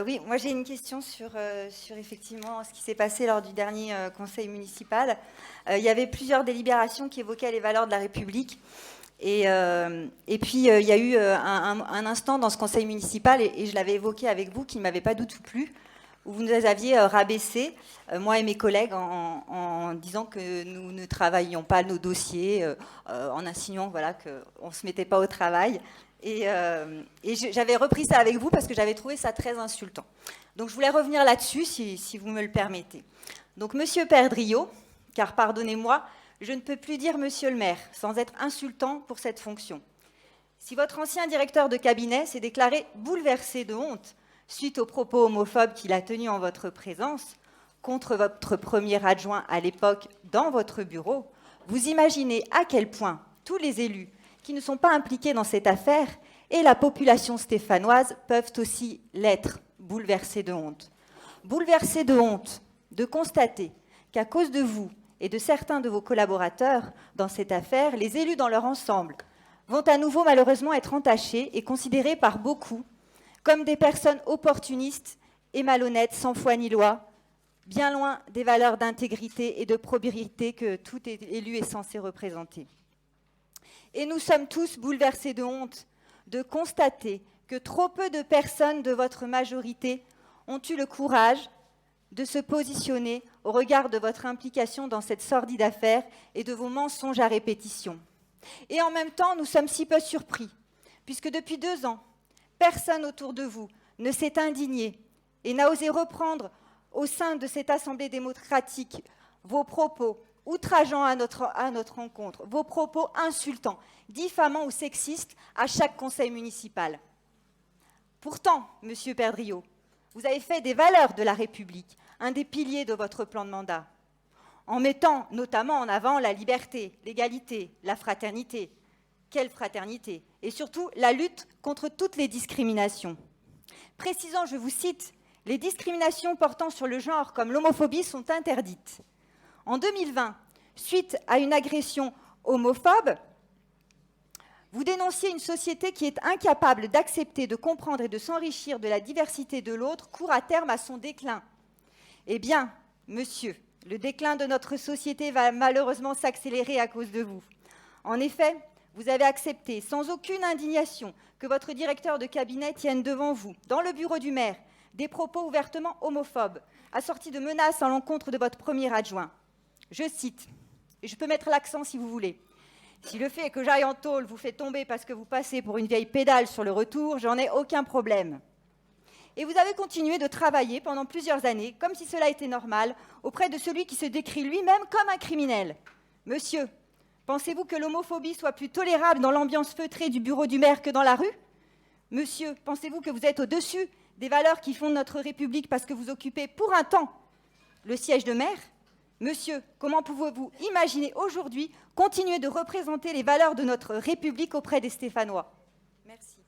Oui, moi j'ai une question sur effectivement ce qui s'est passé lors du dernier conseil municipal. Il y avait plusieurs délibérations qui évoquaient les valeurs de la République. Et puis il y a eu un instant dans ce conseil municipal, et je l'avais évoqué avec vous, qui ne m'avait pas du tout plu, où vous nous aviez rabaissé, moi et mes collègues, en disant que nous ne travaillions pas nos dossiers, en insinuant voilà, qu'on ne se mettait pas au travail. Et j'avais repris ça avec vous parce que j'avais trouvé ça très insultant. Donc je voulais revenir là-dessus, si vous me le permettez. Donc Monsieur Perdriau, car pardonnez-moi, je ne peux plus dire Monsieur le maire sans être insultant pour cette fonction. Si votre ancien directeur de cabinet s'est déclaré bouleversé de honte suite aux propos homophobes qu'il a tenus en votre présence contre votre premier adjoint à l'époque dans votre bureau, vous imaginez à quel point tous les élus qui ne sont pas impliqués dans cette affaire et la population stéphanoise peuvent aussi l'être, bouleversés de honte. Bouleversés de honte de constater qu'à cause de vous et de certains de vos collaborateurs dans cette affaire, les élus dans leur ensemble vont à nouveau malheureusement être entachés et considérés par beaucoup comme des personnes opportunistes et malhonnêtes, sans foi ni loi, bien loin des valeurs d'intégrité et de probité que tout élu est censé représenter. Et nous sommes tous bouleversés de honte de constater que trop peu de personnes de votre majorité ont eu le courage de se positionner au regard de votre implication dans cette sordide affaire et de vos mensonges à répétition. Et en même temps, nous sommes si peu surpris, puisque depuis 2 ans, personne autour de vous ne s'est indigné et n'a osé reprendre au sein de cette Assemblée démocratique vos propos outrageants à notre rencontre, vos propos insultants, diffamants ou sexistes à chaque conseil municipal. Pourtant, Monsieur Perdriau, vous avez fait des valeurs de la République un des piliers de votre plan de mandat, en mettant notamment en avant la liberté, l'égalité, la fraternité. Quelle fraternité! Et surtout, la lutte contre toutes les discriminations. Précisant, je vous cite, « Les discriminations portant sur le genre comme l'homophobie sont interdites. » En 2020, suite à une agression homophobe, vous dénonciez une société qui est incapable d'accepter, de comprendre et de s'enrichir de la diversité de l'autre, court à terme à son déclin. Eh bien, monsieur, le déclin de notre société va malheureusement s'accélérer à cause de vous. En effet, vous avez accepté, sans aucune indignation, que votre directeur de cabinet tienne devant vous, dans le bureau du maire, des propos ouvertement homophobes, assortis de menaces à l'encontre de votre premier adjoint. Je cite, et je peux mettre l'accent si vous voulez, « Si le fait que j'aille en tôle vous fait tomber parce que vous passez pour une vieille pédale sur le retour, j'en ai aucun problème. » Et vous avez continué de travailler pendant plusieurs années, comme si cela était normal, auprès de celui qui se décrit lui-même comme un criminel. Monsieur, pensez-vous que l'homophobie soit plus tolérable dans l'ambiance feutrée du bureau du maire que dans la rue? Monsieur, pensez-vous que vous êtes au-dessus des valeurs qui fondent notre République parce que vous occupez pour un temps le siège de maire? Monsieur, comment pouvez-vous imaginer aujourd'hui continuer de représenter les valeurs de notre République auprès des Stéphanois? Merci.